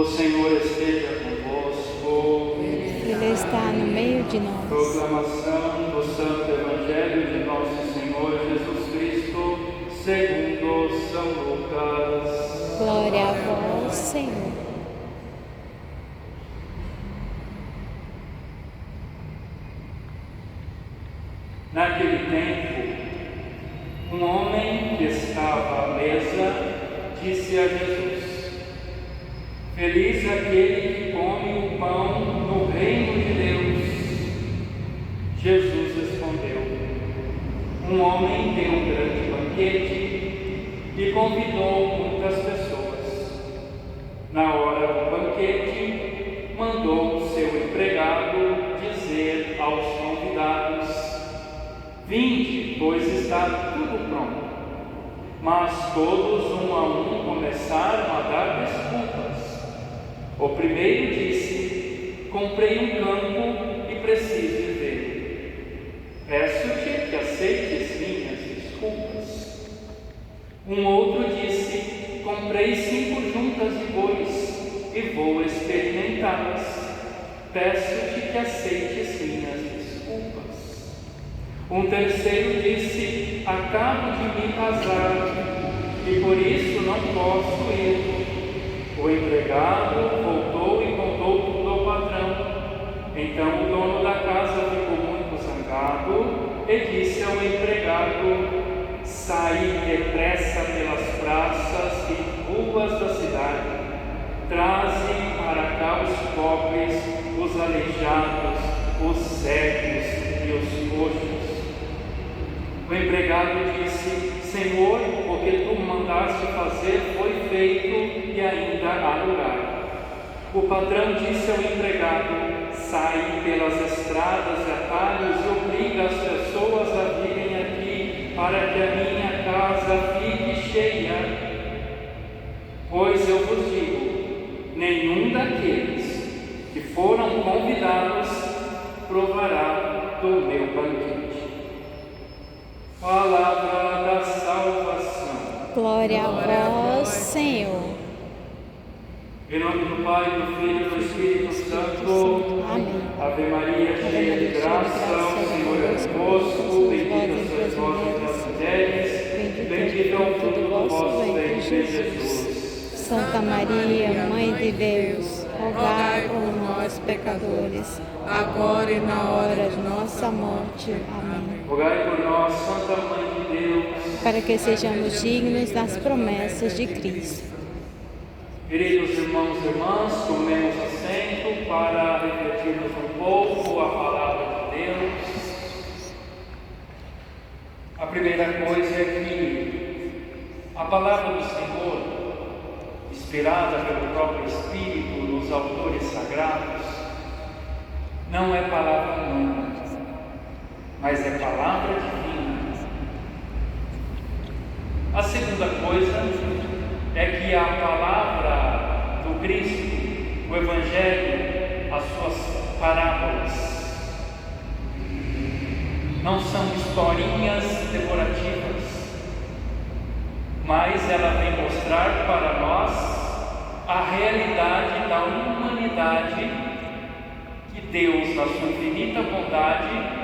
O Senhor esteja convosco. Ele está no meio de nós. Proclamação do Santo Evangelho de nosso Senhor Jesus Cristo, segundo São Lucas. Glória a vós, Senhor. Naquele tempo, um homem que estava à mesa disse a Jesus: Feliz aquele que come o pão no reino de Deus. Jesus respondeu: Um homem deu um grande banquete e convidou muitas pessoas. Na hora do banquete, mandou o seu empregado dizer aos convidados: Vinde, pois está tudo pronto. Mas todos, um a um, começaram a dar desculpas. O primeiro disse: Comprei um campo e preciso ir ver. Peço-te que aceites minhas desculpas. Um outro disse: Comprei 5 juntas de bois e vou experimentá-las. Peço-te que aceites minhas desculpas. Um terceiro disse: Acabo de me casar e por isso não posso ir. O empregado voltou e contou tudo ao patrão. Então o dono da casa ficou muito zangado e disse ao empregado: Sai depressa pelas praças e ruas da cidade. Traze para cá os pobres, os aleijados, os cegos e os coxos. O empregado disse: Senhor, o que tu mandaste fazer foi feito e ainda há lugar. O patrão disse ao empregado: Sai pelas estradas e atalhos e obriga as pessoas a virem aqui, para que a minha casa fique cheia. Pois eu vos digo, nenhum daqueles que foram convidados provará do meu banquete. Palavra da salvação. Glória a vós, Senhor. Em nome do Pai, do Filho e do Espírito Santo. Amém. Ave Maria, cheia de graça, o Senhor é convosco. Bendita sois vós entre as mulheres, bendito é o fruto do vosso ventre, Jesus. Santa Maria, Mãe de Deus, rogai por nós, pecadores, agora e na hora de nossa morte. Amém. Rogai por nós, Santa Mãe de Deus, Para que sejamos dignos das promessas de Cristo. Queridos irmãos e irmãs, tomemos assento para refletirmos um pouco a palavra de Deus. A primeira coisa é que a palavra do Senhor, inspirada pelo próprio Espírito nos autores sagrados, não é palavra humana, mas é palavra divina. A segunda coisa é que a palavra do Cristo, o Evangelho, as suas parábolas, não são historinhas decorativas, mas ela vem mostrar para nós a realidade da humanidade que Deus, na sua infinita bondade,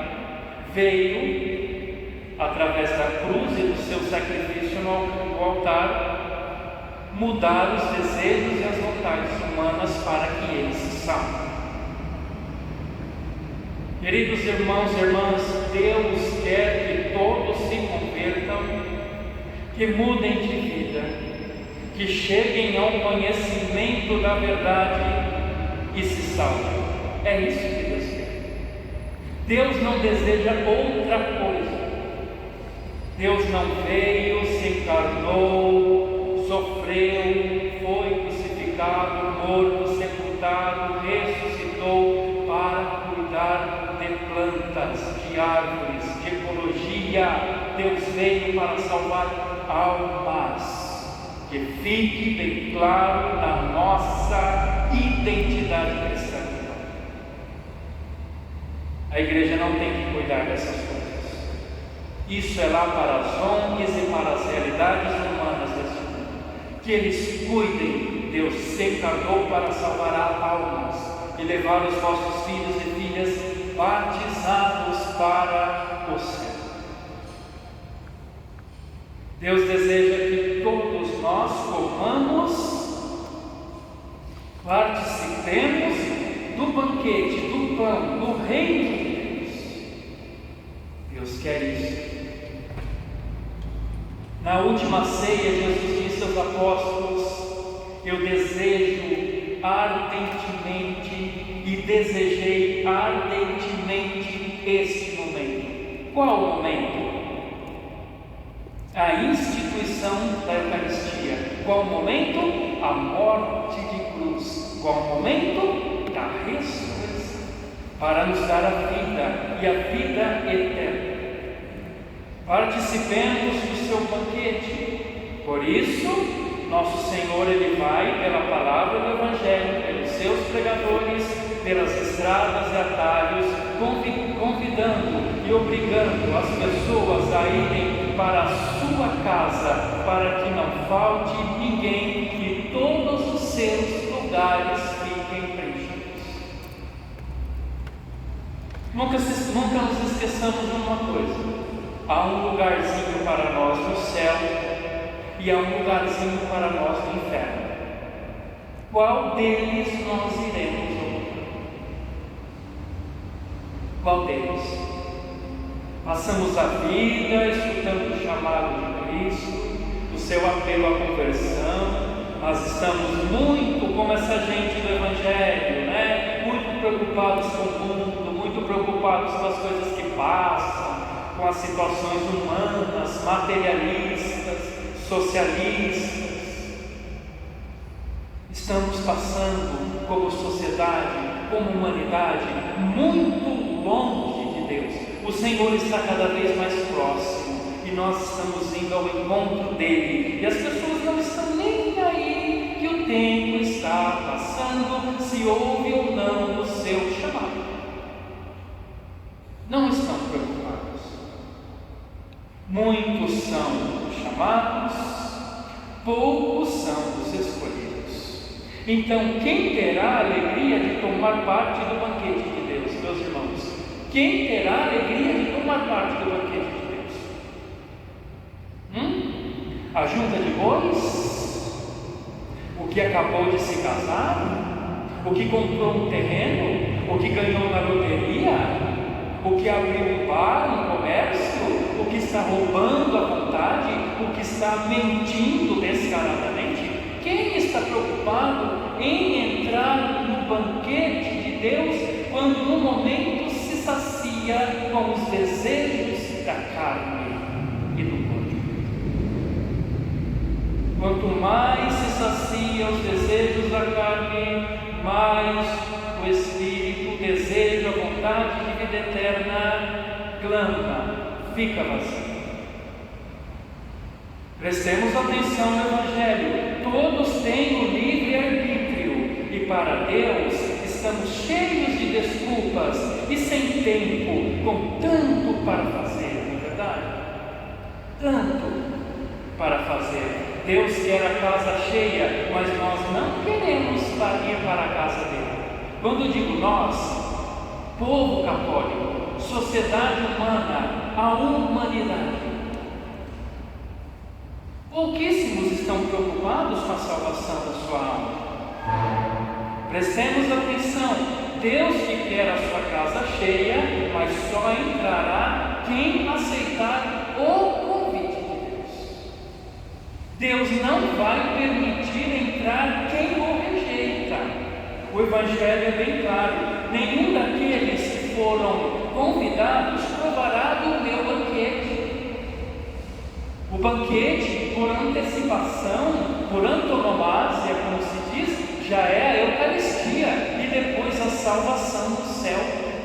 veio, através da cruz e do seu sacrifício no altar, mudar os desejos e as vontades humanas para que eles se salvem. Queridos irmãos e irmãs, Deus quer que todos se convertam, que mudem de vida, que cheguem ao conhecimento da verdade e se salvem. É isso que Deus quer. Deus não deseja outra coisa. Deus não veio, se encarnou, sofreu, foi crucificado, morto, sepultado, ressuscitou para cuidar de plantas, de árvores, de ecologia. Deus veio para salvar almas. Que fique bem claro na nossa identidade cristã. A igreja não tem que cuidar dessas coisas. Isso é lá para as ONGs e para as realidades humanas desse mundo. Que eles cuidem Deus se encarnou para salvar almas e levar os vossos filhos e filhas batizados para o céu. Deus deseja que todos nós comamos, participemos do banquete, do pão, do reino de Deus. Deus quer isso. Na última ceia, Jesus disse aos apóstolos: eu desejo ardentemente e desejei ardentemente este momento. Qual o momento? A instituição da Eucaristia. Qual o momento? A morte de cruz. Qual o momento? Da ressurreição, para nos dar a vida e a vida eterna. Participemos do seu banquete. Por isso, nosso Senhor, Ele vai pela palavra do Evangelho, pelos seus pregadores, pelas estradas e atalhos, convidando e obrigando as pessoas a irem para a sua casa, para que não falte ninguém e todos os seus lugares fiquem preenchidos. Nunca nos esqueçamos de uma coisa: há um lugarzinho para nós no céu e há um lugarzinho para nós no inferno. Qual deles nós iremos ocupar? Qual deles? Passamos a vida escutando o chamado de Cristo, o seu apelo à conversão, mas estamos muito como essa gente do Evangelho, né? Muito preocupados com o mundo, muito preocupados com as coisas que passam, com as situações humanas, materialistas, socialistas. Estamos passando como sociedade, como humanidade, muito longe de Deus. O Senhor está cada vez mais próximo e nós estamos indo ao encontro dele, e as pessoas não estão nem aí que o tempo está passando, se ouve ou não o seu chamado. Não estão preocupados. Muitos são os chamados, poucos são os escolhidos. Então, quem terá a alegria de tomar parte do banquete de Deus, meus irmãos? Quem terá a alegria de tomar parte do banquete de Deus? A junta de bois? O que acabou de se casar? O que comprou um terreno? O que ganhou na loteria? O que abriu um bar, um comércio? O que está roubando à vontade? O que está mentindo descaradamente? Quem está preocupado em entrar no banquete de Deus quando no momento se sacia com os desejos da carne e do corpo? Quanto mais se sacia os desejos da carne, mais o Espírito deseja a vontade de vida eterna, clama, fica vazio. Prestemos atenção no Evangelho. Todos têm o livre-arbítrio e para Deus estamos cheios de desculpas e sem tempo, com tanto para fazer, não é verdade? Tanto para fazer. Deus quer a casa cheia, mas nós não queremos ir para a casa dele. Quando digo nós, povo católico, sociedade humana, a humanidade, pouquíssimos estão preocupados com a salvação da sua alma. Prestemos atenção. Deus que quer a sua casa cheia, mas só entrará quem aceitar o convite de Deus. Deus não vai permitir entrar quem o rejeita. O Evangelho é bem claro: nenhum daqueles que foram convidados provará do meu banquete. O banquete, por antecipação, por antonomasia, como se diz, já é a Eucaristia e depois a salvação do céu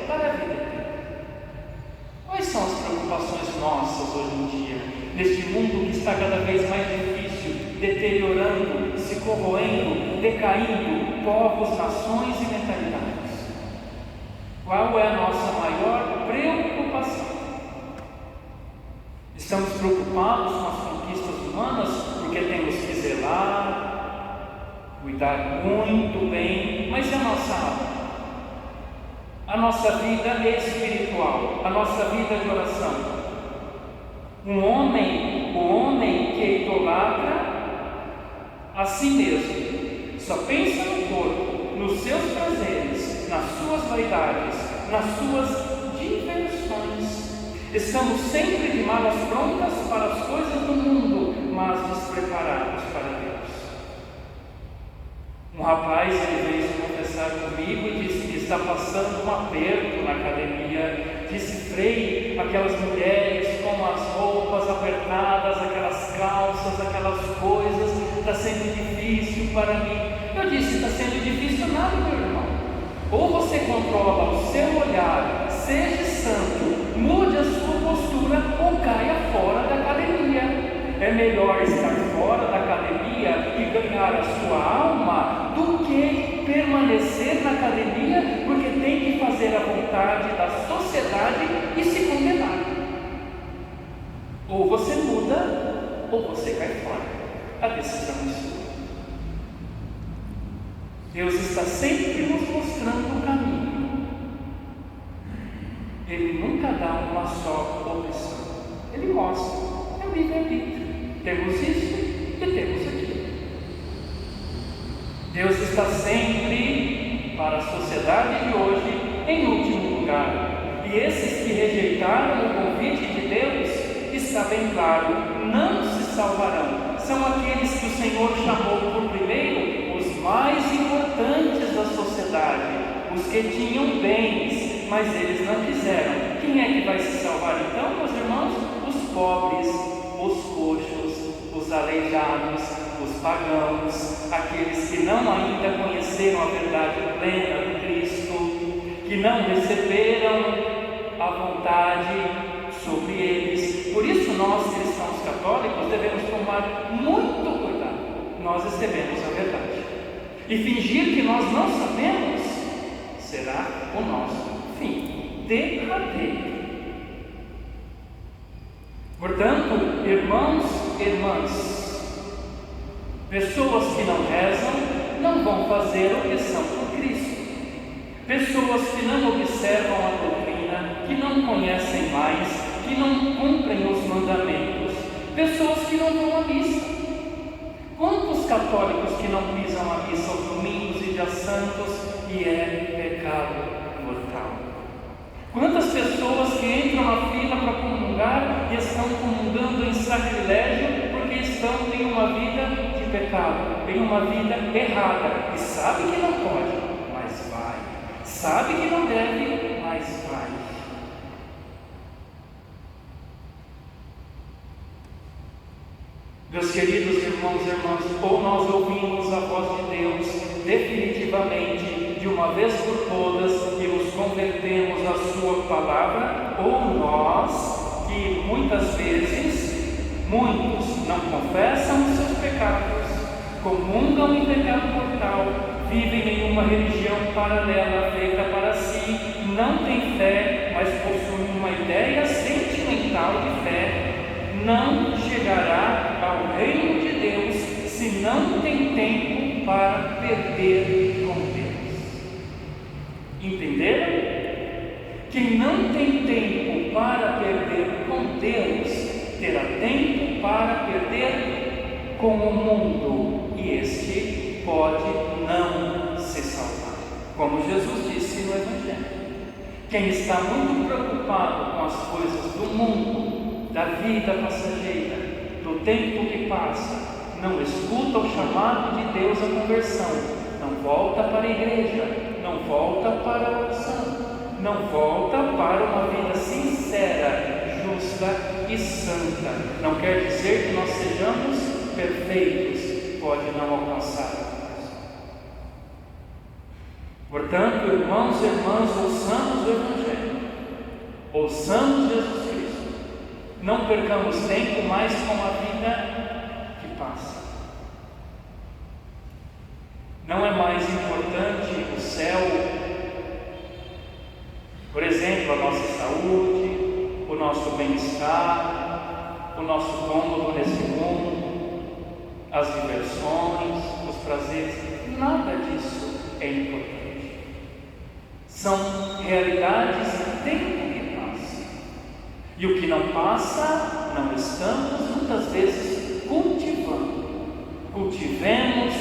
para a vida eterna. Quais são as preocupações nossas hoje em dia, neste mundo que está cada vez mais difícil, deteriorando, se corroendo, decaindo, povos, nações e mentalidades? Qual é a nossa maior preocupação? Estamos preocupados com as conquistas humanas porque temos que zelar, cuidar muito bem, mas e a nossa alma? A nossa vida espiritual, a nossa vida de oração. O homem que idolatra a si mesmo, só pensa no corpo, nos seus prazeres, nas suas vaidades, nas suas diversões. Estamos sempre de malas prontas para as coisas do mundo, mas despreparados para Deus. Um rapaz veio se confessar comigo e disse que está passando um aperto na academia. Disse: Frei, aquelas mulheres com as roupas apertadas, aquelas calças, aquelas coisas, está sendo difícil para mim. Eu disse: está sendo difícil nada, meu irmão. Ou você controla o seu olhar, seja santo, mude a sua postura ou caia fora da academia. É melhor estar fora da academia e ganhar a sua alma do que permanecer na academia, porque tem que fazer a vontade da sociedade e se condenar. Ou você muda, ou você cai fora. A decisão é sua. Deus está sempre nos mostrando o caminho. Ele nunca dá uma só opção. Ele mostra. É o livre-arbítrio. Temos isso e temos aquilo. Deus está sempre, para a sociedade de hoje, em último lugar. E esses que rejeitaram o convite de Deus, está bem claro, não se salvarão. São aqueles que o Senhor chamou por primeiro, os mais importantes da sociedade, os que tinham bens, mas eles não quiseram. Quem é que vai se salvar então, meus irmãos? Os pobres, os coxos, os aleijados, os pagãos, aqueles que não ainda conheceram a verdade plena do Cristo, que não receberam a vontade sobre eles. Por isso nós, cristãos católicos, devemos tomar muito cuidado. Nós recebemos a verdade. E fingir que nós não sabemos será o nosso fim derradeiro. Portanto, irmãos e irmãs, pessoas que não rezam não vão fazer o que são por Cristo. Pessoas que não observam a doutrina, que não conhecem mais, que não cumprem os mandamentos. Pessoas que não vão à missa. Quantos católicos que não pisam a missa aos domingos e dias santos e é pecado mortal? Quantas pessoas que entram na fila para comungar e estão comungando em sacrilégio porque estão em uma vida de pecado, em uma vida errada, e sabe que não pode, mas vai, sabe que não deve, mas vai. Meus queridos irmãos e irmãs, ou nós ouvimos a voz de Deus definitivamente, de uma vez por todas, e nos convertemos à sua palavra, ou nós, que muitas vezes, muitos não confessam os seus pecados, comungam em pecado mortal, vivem em uma religião paralela feita para si, não têm fé, mas possuem uma ideia sentimental de fé, não chegará ao reino de Deus se não tem tempo para perder com Deus. Entenderam? Quem não tem tempo para perder com Deus, terá tempo para perder com o mundo, e este pode não se salvar. Como Jesus disse no Evangelho, quem está muito preocupado com as coisas do mundo, da vida passageira, do tempo que passa, não escuta o chamado de Deus à conversão, não volta para a igreja, não volta para a oração, não volta para uma vida sincera, justa e santa. Não quer dizer que nós sejamos perfeitos, pode não alcançar. Portanto, irmãos e irmãs, ouçamos o Evangelho, ouçamos Jesus Cristo, não percamos tempo mais com a vida que passa. Não é mais importante o céu, por exemplo, a nossa saúde, o nosso bem-estar, o nosso cômodo nesse mundo. as diversões, os prazeres, nada disso é importante. São realidades do tempo que passa. E o que não passa, não estamos muitas vezes cultivando. Cultivemos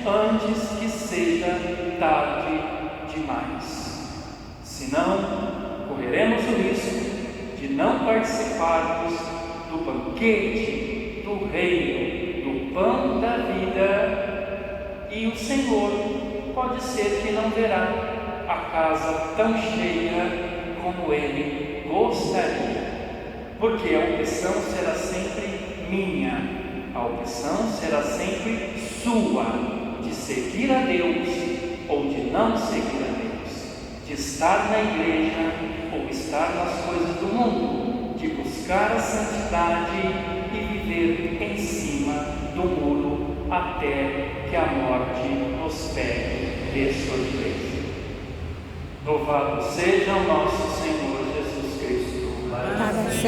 antes que seja tarde demais. Senão, correremos o risco de não participarmos do banquete, do reino, do pão da vida, e o Senhor pode ser que não verá a casa tão cheia como Ele gostaria, porque a opção será sempre minha, a opção será sempre sua, de seguir a Deus ou de não seguir a Deus, de estar na igreja ou estar nas coisas do mundo, de buscar a santidade e viver em cima do muro até que a morte nos pegue de surpresa. Louvado seja o nosso Senhor Jesus Cristo. Para sempre.